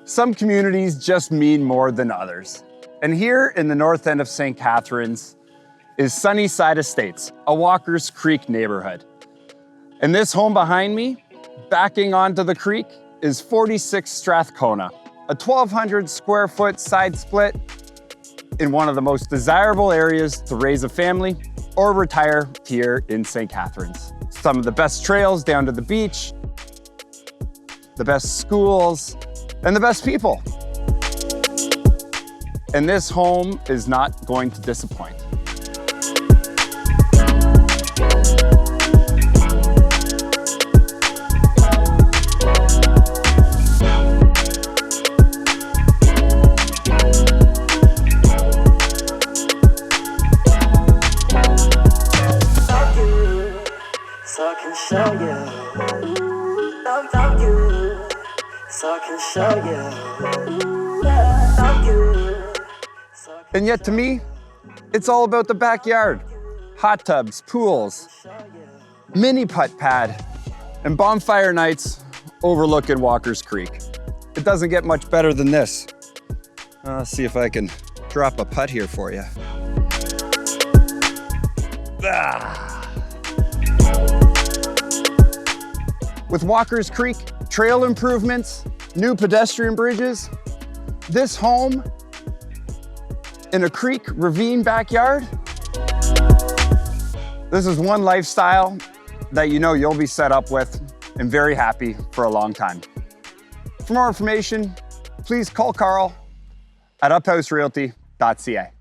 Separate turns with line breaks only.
Some communities just mean more than others. And here in the north end of St. Catharines is Sunnyside Estates, a Walker's Creek neighborhood. And this home behind me, backing onto the creek, is 46 Strathcona, a 1,200 square foot side split in one of the most desirable areas to raise a family or retire here in St. Catharines. Some of the best trails down to the beach, the best schools, and the best people. And this home is not going to disappoint.
So I can show you, love you, so I can show you, love you.
And yet to me, it's all about the backyard. Hot tubs, pools, mini putt pad, and bonfire nights overlooking Walker's Creek. It doesn't get much better than this. Let's see if I can drop a putt here for you. With Walker's Creek, trail improvements, new pedestrian bridges, this home in a creek ravine backyard, this is one lifestyle that you know you'll be set up with and very happy for a long time. For more information, please call Carl at uphouserealty.ca.